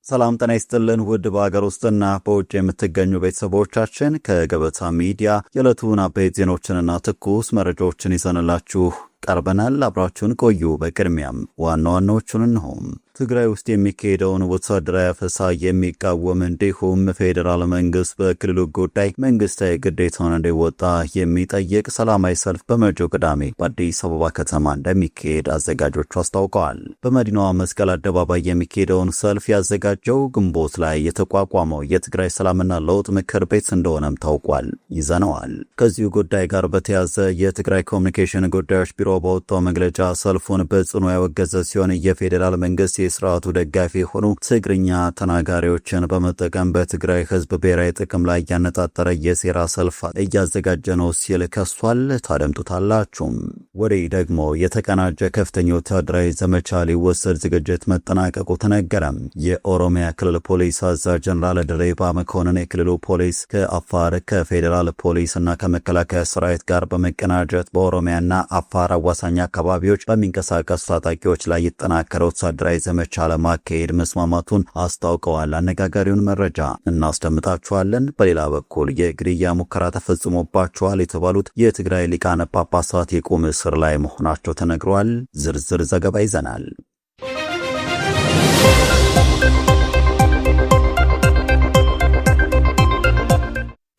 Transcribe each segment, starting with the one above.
ሰላም ጤና ይስጥልን ውድ በአገር ውስጥና በውጭ የምትገኙ ቤተሰቦቻችን ከገበታ ሚዲያ የዕለቱን አበይት ዜናዎችንና ትኩስ መረጃዎችን ይዘንላችሁ ቀርበናል። አብራችሁን ቆዩ። በቅድሚያም ዋና ዋናዎቹን እንሆ። ትግራይ ውስጥ የሚካሄደውን ወታደራዊ አፈሳ የሚቃወም እንዲሁም ፌዴራል መንግስት በክልሉ ጉዳይ መንግስታዊ ግዴታውን እንዲወጣ የሚጠይቅ ሰላማዊ ሰልፍ በመጪው ቅዳሜ በአዲስ አበባ ከተማ እንደሚካሄድ አዘጋጆቹ አስታውቀዋል። በመዲናዋ መስቀል አደባባይ የሚካሄደውን ሰልፍ ያዘጋጀው ግንቦት ላይ የተቋቋመው የትግራይ ሰላምና ለውጥ ምክር ቤት እንደሆነም ታውቋል። ይዘነዋል። ከዚሁ ጉዳይ ጋር በተያያዘ የትግራይ ኮሚኒኬሽን ጉዳዮች ቢሮ በወጣው መግለጫ ሰልፉን በጽኑ ያወገዘ ሲሆን የፌዴራል መንግስት የስርዓቱ ደጋፊ የሆኑ ትግርኛ ተናጋሪዎችን በመጠቀም በትግራይ ህዝብ ብሔራዊ ጥቅም ላይ ያነጣጠረ የሴራ ሰልፍ እያዘጋጀ ነው ሲል ከሷል። ታደምጡታላችሁ። ወዲህ ደግሞ የተቀናጀ ከፍተኛ ወታደራዊ ዘመቻ ሊወሰድ ዝግጅት መጠናቀቁ ተነገረ። የኦሮሚያ ክልል ፖሊስ አዛዥ ጀነራል ድሬባ መኮንን የክልሉ ፖሊስ ከአፋር ከፌዴራል ፖሊስ እና ከመከላከያ ሰራዊት ጋር በመቀናጀት በኦሮሚያና አፋር አዋሳኝ አካባቢዎች በሚንቀሳቀሱ ታጣቂዎች ላይ የተጠናከረ ወታደራዊ ዘመቻ ለማካሄድ መስማማቱን አስታውቀዋል። አነጋጋሪውን መረጃ እናስደምጣችኋለን። በሌላ በኩል የግድያ ሙከራ ተፈጽሞባቸዋል የተባሉት የትግራይ ሊቃነ ጳጳሳት የቁም እስር ላይ መሆናቸው ተነግሯል። ዝርዝር ዘገባ ይዘናል።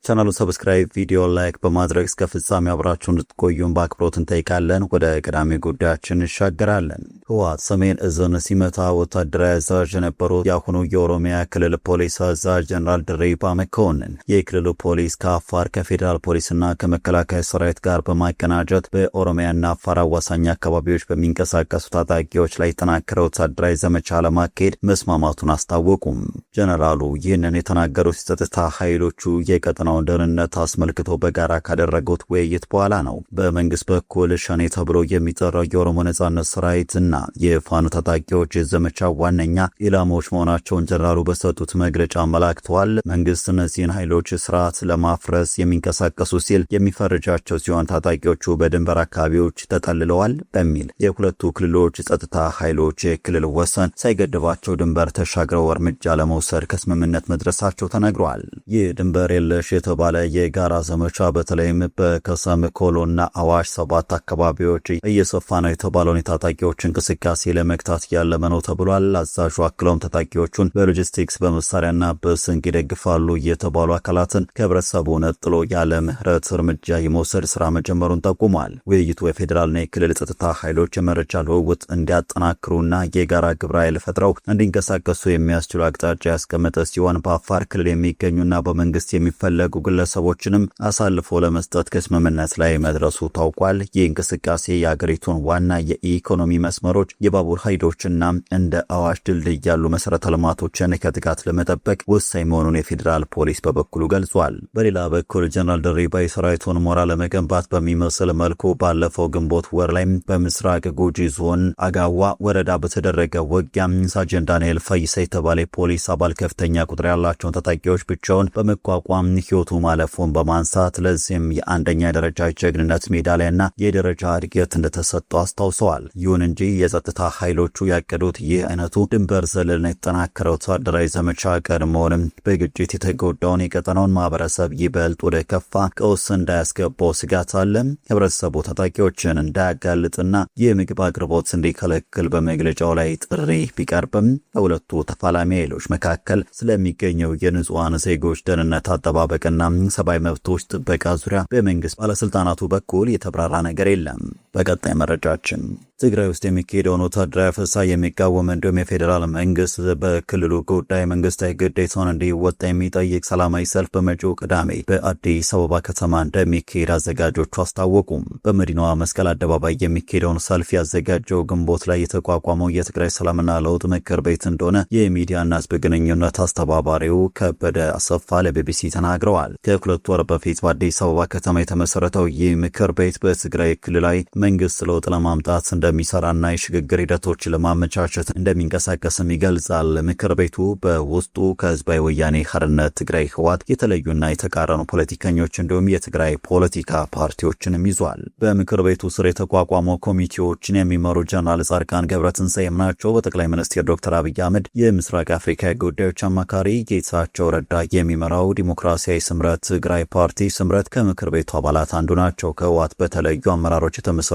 ቻናሉ ሰብስክራይብ፣ ቪዲዮ ላይክ በማድረግ እስከ ፍጻሜ አብራችሁን እንድትቆዩን በአክብሮት እንጠይቃለን። ወደ ቀዳሚ ጉዳያችን እንሻገራለን። ህወሓት ሰሜን እዝን ሲመታ ወታደራዊ አዛዥ የነበሩት የአሁኑ የኦሮሚያ ክልል ፖሊስ አዛዥ ጀነራል ድሬባ መኮንን የክልሉ ፖሊስ ከአፋር ከፌዴራል ፖሊስና ከመከላከያ ሰራዊት ጋር በማቀናጀት በኦሮሚያና አፋር አዋሳኝ አካባቢዎች በሚንቀሳቀሱ ታጣቂዎች ላይ የተጠናከረ ወታደራዊ ዘመቻ ለማካሄድ መስማማቱን አስታወቁም። ጀነራሉ ይህንን የተናገሩት የጸጥታ ኃይሎቹ የቀጠናው ደህንነት አስመልክቶ በጋራ ካደረጉት ውይይት በኋላ ነው። በመንግስት በኩል ሸኔ ተብሎ የሚጠራው የኦሮሞ ነጻነት ሰራዊትና የፋኖ ታጣቂዎች የዘመቻ ዋነኛ ኢላማዎች መሆናቸውን ጀነራሉ በሰጡት መግለጫ አመላክተዋል። መንግስት እነዚህን ኃይሎች ስርዓት ለማፍረስ የሚንቀሳቀሱ ሲል የሚፈርጃቸው ሲሆን ታጣቂዎቹ በድንበር አካባቢዎች ተጠልለዋል በሚል የሁለቱ ክልሎች ጸጥታ ኃይሎች የክልል ወሰን ሳይገድባቸው ድንበር ተሻግረው እርምጃ ለመውሰድ ከስምምነት መድረሳቸው ተነግሯል። ይህ ድንበር የለሽ የተባለ የጋራ ዘመቻ በተለይም በከሰም ኮሎና አዋሽ 7 አካባቢዎች እየሰፋ ነው የተባለውን የታጣቂዎች እንቅስቃሴ ለመግታት ያለመ ነው ተብሏል። አዛዡ አክለውም ታጣቂዎቹን በሎጂስቲክስ በመሳሪያና በስንቅ ይደግፋሉ የተባሉ አካላትን ከህብረተሰቡ ነጥሎ ያለ ምህረት እርምጃ የመውሰድ ስራ መጀመሩን ጠቁሟል። ውይይቱ የፌዴራልና የክልል ጸጥታ ኃይሎች የመረጃ ልውውጥ እንዲያጠናክሩና የጋራ ግብረ ኃይል ፈጥረው እንዲንቀሳቀሱ የሚያስችሉ አቅጣጫ ያስቀመጠ ሲሆን በአፋር ክልል የሚገኙና በመንግስት የሚፈለጉ ግለሰቦችንም አሳልፎ ለመስጠት ከስምምነት ላይ መድረሱ ታውቋል። ይህ እንቅስቃሴ የአገሪቱን ዋና የኢኮኖሚ መስመሮች፣ የባቡር ሀዲዶችና እንደ አዋሽ ድልድይ ያሉ መሰረተ ልማቶችን ከጥቃት ለመጠበቅ ወሳኝ መሆኑን የፌዴራል ፖሊስ በበኩሉ ገልጿል። በሌላ በኩል ጀነራል ድሬባ የሰራዊቱን ሞራል ለመገንባት በሚመስል መልኩ ባለፈው ግንቦት ወር ላይ በምስራቅ ጉጂ ዞን አጋዋ ወረዳ በተደረገ ውጊያ ሳጅን ዳንኤል ፈይሳ የተባለ ፖሊስ አባል ከፍተኛ ቁጥር ያላቸውን ታጣቂዎች ብቻውን በመቋቋም ህይወቱ ማለፉን በማንሳት ለዚህም የአንደኛ ደረጃ ጀግንነት ሜዳሊያና የደረጃ እድገት እንደተሰጠው አስታውሰዋል። ይሁን እንጂ የጸጥታ ኃይሎቹ ያቀዱት ይህ አይነቱ ድንበር ዘለልና የተጠናከረ ወታደራዊ ዘመቻ ቀድሞውንም በግጭት የተጎዳውን የቀጠናውን ማህበረሰብ ይበልጥ ወደ ከፋ ቀውስ እንዳያስገባው ስጋት አለ። ህብረተሰቡ ታጣቂዎችን እንዳያጋልጥና የምግብ አቅርቦት እንዲከለክል በመግለጫው ላይ ጥሪ ቢቀርብም በሁለቱ ተፋላሚ ኃይሎች መካከል ስለሚገኘው የንጹሃን ዜጎች ደህንነት አጠባበቅና ሰብአዊ መብቶች ጥበቃ ዙሪያ በመንግስት ባለስልጣናቱ በኩል የተብራራ ነገር የለም። በቀጣይ መረጃችን ትግራይ ውስጥ የሚካሄደውን ወታደራዊ አፈሳ የሚቃወም እንዲሁም የፌዴራል መንግስት በክልሉ ጉዳይ መንግስታዊ ግዴታውን እንዲወጣ የሚጠይቅ ሰላማዊ ሰልፍ በመጪው ቅዳሜ በአዲስ አበባ ከተማ እንደሚካሄድ አዘጋጆቹ አስታወቁም። በመዲናዋ መስቀል አደባባይ የሚካሄደውን ሰልፍ ያዘጋጀው ግንቦት ላይ የተቋቋመው የትግራይ ሰላምና ለውጥ ምክር ቤት እንደሆነ የሚዲያና ህዝብ ግንኙነት አስተባባሪው ከበደ አሰፋ ለቢቢሲ ተናግረዋል። ከሁለት ወር በፊት በአዲስ አበባ ከተማ የተመሰረተው ይህ ምክር ቤት በትግራይ ክልላዊ መንግስት ለውጥ ለማምጣት እንደሚሰራና የሽግግር ሂደቶች ለማመቻቸት እንደሚንቀሳቀስም ይገልጻል። ምክር ቤቱ በውስጡ ከህዝባዊ ወያኔ ሓርነት ትግራይ ህወሓት የተለዩና የተቃረኑ ፖለቲከኞች እንዲሁም የትግራይ ፖለቲካ ፓርቲዎችንም ይዟል። በምክር ቤቱ ስር የተቋቋመው ኮሚቴዎችን የሚመሩ ጀነራል ጻድቃን ገብረትንሳኤም ናቸው። በጠቅላይ ሚኒስትር ዶክተር አብይ አህመድ የምስራቅ አፍሪካ ጉዳዮች አማካሪ ጌታቸው ረዳ የሚመራው ዲሞክራሲያዊ ስምረት ትግራይ ፓርቲ ስምረት ከምክር ቤቱ አባላት አንዱ ናቸው። ከህወሓት በተለዩ አመራሮች የተመሰረተው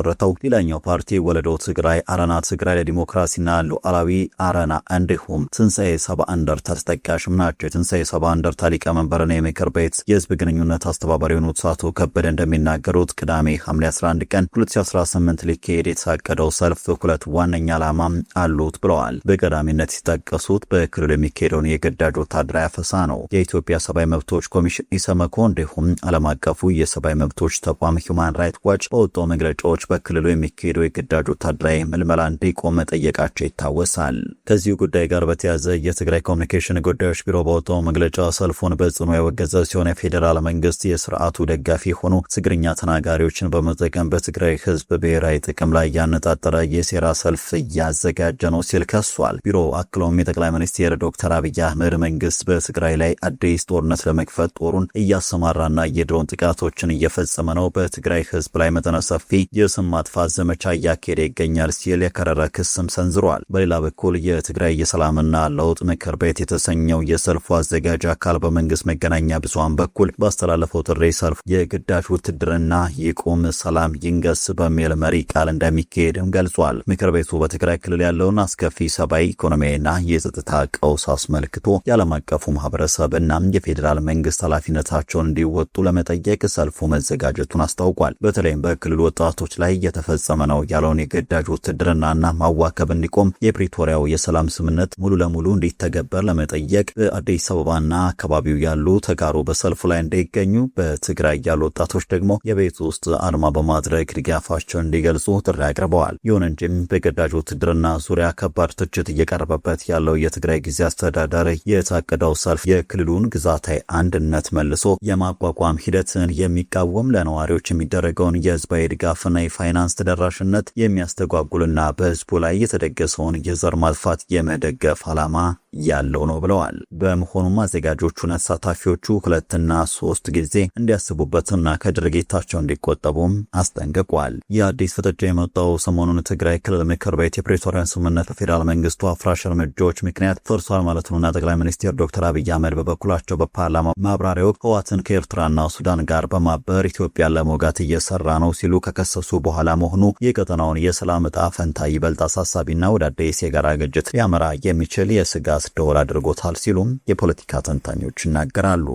ሌላኛው ፓርቲ ወለዶ ትግራይ፣ አረና ትግራይ ለዲሞክራሲና ሉዓላዊ አረና እንዲሁም ትንሣኤ ሰባ እንደርታ ተጠቃሽም ናቸው። የትንሣኤ ሰባ እንደርታ ሊቀመንበርና የምክር ቤት የህዝብ ግንኙነት አስተባባሪ የሆኑት አቶ ከበደ እንደሚናገሩት ቅዳሜ ሐምሌ 11 ቀን 2018 ሊካሄድ የተሳቀደው ሰልፍ ሁለት ዋነኛ ዓላማ አሉት ብለዋል። በቀዳሚነት ሲጠቀሱት በክልሉ የሚካሄደውን የግዳጅ ወታደራዊ አፈሳ ነው። የኢትዮጵያ ሰብአዊ መብቶች ኮሚሽን ኢሰመኮ እንዲሁም ዓለም አቀፉ የሰብአዊ መብቶች ተቋም ሂውማን ራይትስ ዋች በወጣው መግለጫዎች በክልሉ የሚካሄደው የግዳጅ ወታደራዊ ምልመላ እንዲቆም መጠየቃቸው ይታወሳል። ከዚሁ ጉዳይ ጋር በተያያዘ የትግራይ ኮሚኒኬሽን ጉዳዮች ቢሮ በወጣው መግለጫ ሰልፉን በጽኑ ያወገዘ ሲሆን የፌዴራል መንግስት የስርዓቱ ደጋፊ የሆኑ ትግርኛ ተናጋሪዎችን በመጠቀም በትግራይ ህዝብ ብሔራዊ ጥቅም ላይ ያነጣጠረ የሴራ ሰልፍ እያዘጋጀ ነው ሲል ከሷል። ቢሮው አክሎም የጠቅላይ ሚኒስትር ዶክተር አብይ አህመድ መንግስት በትግራይ ላይ አዲስ ጦርነት ለመክፈት ጦሩን እያሰማራና የድሮን ጥቃቶችን እየፈጸመ ነው፣ በትግራይ ህዝብ ላይ መጠነ ሰፊ የስም ማጥፋት ዘመቻ እያካሄደ ይገኛል ሲል የከረረ ክስም ሰንዝሯል። በሌላ በኩል የትግራይ የሰላምና ለውጥ ምክር ቤት የተሰኘው የሰልፉ አዘጋጅ አካል በመንግስት መገናኛ ብዙሃን በኩል ባስተላለፈው ጥሪ ሰልፉ የግዳጅ ውትድርና ይቁም፣ ሰላም ይንገስ በሚል መሪ ቃል እንደሚካሄድም ገልጿል። ምክር ቤቱ በትግራይ ክልል ያለውን አስከፊ ሰብአዊ፣ ኢኮኖሚያዊና የጸጥታ ቀውስ አስመልክቶ የዓለም አቀፉ ማህበረሰብ እና የፌዴራል መንግስት ኃላፊነታቸውን እንዲወጡ ለመጠየቅ ሰልፉ መዘጋጀቱን አስታውቋል። በተለይም በክልሉ ወጣቶች ላይ እየተፈጸመ ነው ያለውን የግዳጅ ውትድርናና ማዋከብ እንዲቆም፣ የፕሪቶሪያው የሰላም ስምምነት ሙሉ ለሙሉ እንዲተገበር ለመጠየቅ በአዲስ አበባና አካባቢው ያሉ ተጋሩ በሰልፉ ላይ እንዲገኙ፣ በትግራይ ያሉ ወጣቶች ደግሞ የቤት ውስጥ አድማ በማድረግ ድጋፋቸውን እንዲገልጹ ጥሪ አቅርበዋል። ይሁን እንጂ በግዳጅ ውትድርና ዙሪያ ከባድ ትችት እየቀረበበት ያለው የትግራይ ጊዜ አስተዳደር የታቀደው ሰልፍ የክልሉን ግዛታዊ አንድነት መልሶ የማቋቋም ሂደትን የሚቃወም፣ ለነዋሪዎች የሚደረገውን የህዝባዊ ድጋፍና የፋይናንስ ተደራሽነት የሚያስተጓጉልና በህዝቡ ላይ የተደገሰውን የዘር ማጥፋት የመደገፍ ዓላማ ያለው ነው ብለዋል። በመሆኑም አዘጋጆቹና ተሳታፊዎቹ 2 እና 3 ጊዜ እንዲያስቡበትና ከድርጊታቸው እንዲቆጠቡም አስጠንቅቋል። የአዲስ ፍጥጫ የመጣው ሰሞኑን ትግራይ ክልል ምክር ቤት የፕሪቶሪያን ስምምነት በፌዴራል መንግስቱ አፍራሽ እርምጃዎች ምክንያት ፈርሷል ማለት ነውና ጠቅላይ ሚኒስትር ዶክተር አብይ አህመድ በበኩላቸው በፓርላማ ማብራሪያው ህወሓትን ከኤርትራና ሱዳን ጋር በማበር ኢትዮጵያን ለመውጋት እየሰራ ነው ሲሉ ከከሰሱ በኋላ መሆኑ የቀጠናውን የሰላም ዕጣ ፈንታ ይበልጥ አሳሳቢና ወደ አዲስ የጋራ ግጭት ሊያመራ የሚችል የስጋት ደወል አድርጎታል ሲሉም የፖለቲካ ተንታኞች ይናገራሉ።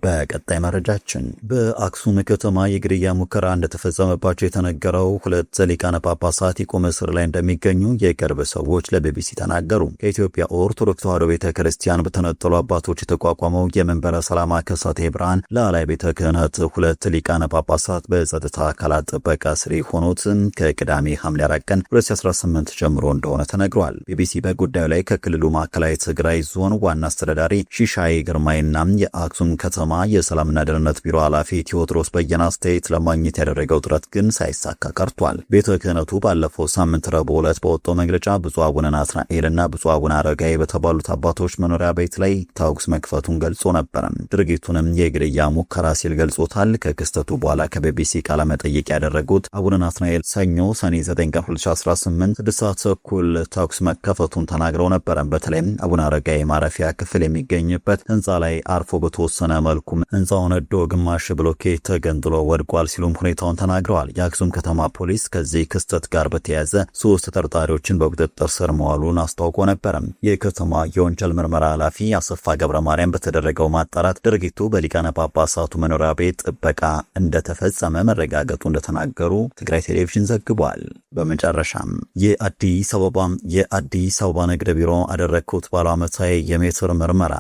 በቀጣይ መረጃችን በአክሱም ከተማ የግድያ ሙከራ እንደተፈጸመባቸው የተነገረው 2 ሊቃነ ጳጳሳት የቁም እስር ላይ እንደሚገኙ የቅርብ ሰዎች ለቢቢሲ ተናገሩ። ከኢትዮጵያ ኦርቶዶክስ ተዋሕዶ ቤተክርስቲያን በተነጠሉ አባቶች የተቋቋመው የመንበረ ሰላማ ከሳቴ ብርሃን ላዕላይ ቤተ ክህነት 2 ሊቃነ ጳጳሳት በጸጥታ አካላት ጥበቃ ስር የሆኑት ከቅዳሜ ሐምሌ 4 ቀን 2018 ጀምሮ እንደሆነ ተነግሯል። ቢቢሲ በጉዳዩ ላይ ከክልሉ ማዕከላዊ ትግራይ ዞን ዋና አስተዳዳሪ ሺሻይ ግርማይና የአክሱም ከተማ የሰላምና ደህንነት ቢሮ ኃላፊ ቴዎድሮስ በየነ አስተያየት ለማግኘት ያደረገው ጥረት ግን ሳይሳካ ቀርቷል። ቤተ ክህነቱ ባለፈው ሳምንት ረቡዕ ዕለት በወጣው መግለጫ ብፁዕ አቡነ ናትናኤልና ብፁዕ አቡነ አረጋዊ በተባሉት አባቶች መኖሪያ ቤት ላይ ተኩስ መክፈቱን ገልጾ ነበር። ድርጊቱንም የግድያ ሙከራ ሲል ገልጾታል። ከክስተቱ በኋላ ከቢቢሲ ቃለ መጠይቅ ያደረጉት አቡነ ናትናኤል ሰኞ ሰኔ 9 ቀን 2018 6 ሰዓት ተኩል ተኩስ መከፈቱን ተናግረው ነበር። በተለይም አቡነ አረጋዊ ማረፊያ ክፍል የሚገኝበት ህንፃ ላይ አርፎ በተወሰነ መልኩም ህንፃው ነዶ ግማሽ ብሎኬት ተገንጥሎ ወድቋል ሲሉም ሁኔታውን ተናግረዋል። የአክሱም ከተማ ፖሊስ ከዚህ ክስተት ጋር በተያያዘ 3 ተጠርጣሪዎችን በቁጥጥር ስር መዋሉን አስታውቆ ነበር። የከተማ የወንጀል ምርመራ ኃላፊ አሰፋ ገብረ ማርያም በተደረገው ማጣራት ድርጊቱ በሊቃነ ጳጳሳቱ መኖሪያ ቤት ጥበቃ እንደተፈጸመ መረጋገጡ እንደተናገሩ ትግራይ ቴሌቪዥን ዘግቧል። በመጨረሻም የአዲስ አበባ ንግድ ቢሮ አደረግኩት ባለው ዓመታዊ የሜትር ምርመራ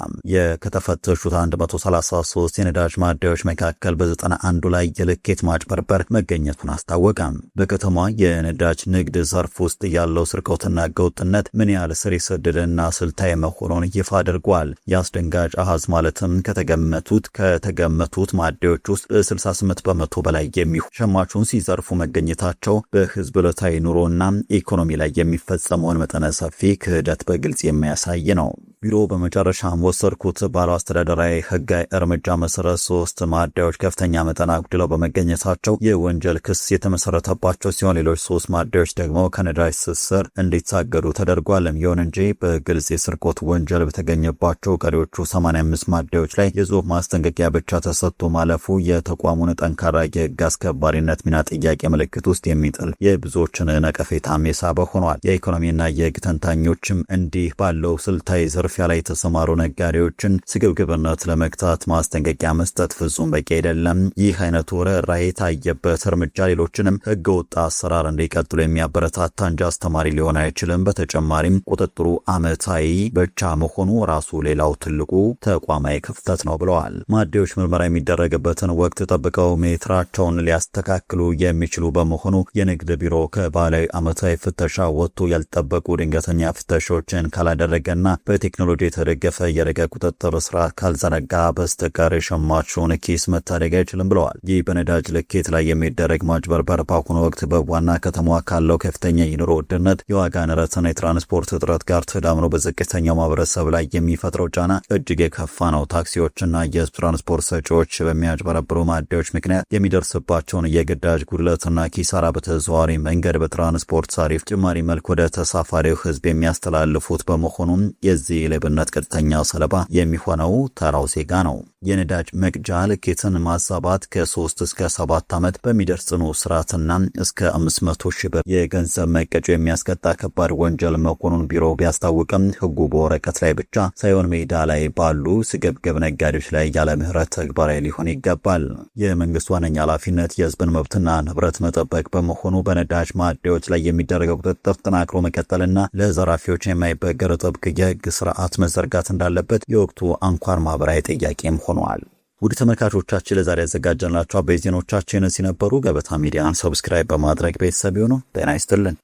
ከተፈተሹት 133 የነዳጅ ማደያዎች መካከል በ91 ላይ የልኬት ማጭበርበር መገኘቱን አስታወቀ። በከተማ የነዳጅ ንግድ ዘርፍ ውስጥ ያለው ስርቆትና ህገወጥነት ምን ያህል ስር የሰደደና ስልታዊ መሆኑን ይፋ አድርጓል። የአስደንጋጭ አሃዝ ማለትም ከተገመቱት ማደያዎች ውስጥ በ68 በመቶ በላይ የሚሆኑ ሸማቹን ሲዘርፉ መገኘታቸው በህዝብ ዕለታዊ ኑሮና ኢኮኖሚ ላይ የሚፈጸመውን መጠነ ሰፊ ክህደት በግልጽ የሚያሳይ ነው። ቢሮ በመጨረሻም ወሰድኩት ባለው አስተዳደራዊ ህጋዊ እርምጃ መሰረት 3 ማደያዎች ከፍተኛ መጠን አጉድለው በመገኘታቸው የወንጀል ክስ የተመሰረተባቸው ሲሆን ሌሎች 3 ማደያዎች ደግሞ ከነዳጅ ስስር እንዲታገዱ ተደርጓል። ይሁን እንጂ በግልጽ የስርቆት ወንጀል በተገኘባቸው ቀሪዎቹ 85 ማደያዎች ላይ የጽሁፍ ማስጠንቀቂያ ብቻ ተሰጥቶ ማለፉ የተቋሙን ጠንካራ የህግ አስከባሪነት ሚና ጥያቄ ምልክት ውስጥ የሚጥል የብዙዎችን ነቀፌታም የሳበ ሆኗል። የኢኮኖሚና የህግ ተንታኞችም እንዲህ ባለው ስልታዊ ዝርፊያ ላይ የተሰማሩ ነጋዴዎችን ስግብግብነት ለመግታት ማስጠንቀቂያ መስጠት ፍጹም በቂ አይደለም። ይህ አይነቱ ርኅራኄ የታየበት እርምጃ ሌሎችንም ህገወጥ አሰራር እንዲቀጥሉ የሚያበረታታ እንጂ አስተማሪ ሊሆን አይችልም። በተጨማሪም ቁጥጥሩ ዓመታዊ ብቻ መሆኑ ራሱ ሌላው ትልቁ ተቋማዊ ክፍተት ነው ብለዋል። ማደያዎች ምርመራ የሚደረግበትን ወቅት ጠብቀው ሜትራቸውን ሊያስተካክሉ የሚችሉ በመሆኑ የንግድ ቢሮ ከባህላዊ ዓመታዊ ፍተሻ ወጥቶ ያልጠበቁ ድንገተኛ ፍተሻዎችን ካላደረገና በቴክኖሎጂ የተደገፈ የረቀቅ ቁጥጥር ስርዓት ካልዘረጋ በስተቀር የሸማቹን ኪስ መታደግ አይችልም ብለዋል። ይህ በነዳጅ ልኬት ላይ የሚደረግ ማጭበርበር በአሁኑ ወቅት በዋና ከተማዋ ካለው ከፍተኛ የኑሮ ውድነት፣ የዋጋ ንረትና የትራንስፖርት እጥረት ጋር ተዳምሮ በዝቅተኛው ማህበረሰብ ላይ የሚፈጥረው ጫና እጅግ የከፋ ነው። ታክሲዎችና የህዝብ ትራንስፖርት ሰጪዎች በሚያጭበረብሩ ማደያዎች ምክንያት የሚደርስባቸውን የግዳጅ ጉድለትና ኪሳራ በተዘዋዋሪ መንገድ በትራንስፖርት ታሪፍ ጭማሪ መልክ ወደ ተሳፋሪው ህዝብ የሚያስተላልፉት በመሆኑም የዚህ ሌብነት ቀጥተኛ ሰለባ የሚሆነው ተራው ዜጋ ነው። የነዳጅ መቅጃ ልኬትን ማዛባት ከ3 እስከ 7 ዓመት በሚደርስ ጽኑ እስራትና እስከ 500 ሺህ ብር የገንዘብ መቀጮ የሚያስቀጣ ከባድ ወንጀል መሆኑን ቢሮ ቢያስታውቅም ህጉ በወረቀት ላይ ብቻ ሳይሆን ሜዳ ላይ ባሉ ስግብግብ ነጋዴዎች ላይ ያለ ምህረት ተግባራዊ ሊሆን ይገባል። የመንግስት ዋነኛ ኃላፊነት የህዝብን መብትና ንብረት መጠበቅ በመሆኑ በነዳጅ ማደያዎች ላይ የሚደረገው ቁጥጥር ተጠናክሮ መቀጠልና ለዘራፊዎች የማይበገር ጥብቅ የህግ ስርዓት መዘርጋት እንዳለበት የወቅቱ አንኳር ማህበራዊ ጥያቄም ሆኗል። ውድ ተመልካቾቻችን ለዛሬ ያዘጋጀንላችሁ አበይት ዜናዎቻችን ሲነበሩ ገበታ ሚዲያን ሰብስክራይብ በማድረግ ቤተሰብ ይሁኑ። ጤና ይስጥልን።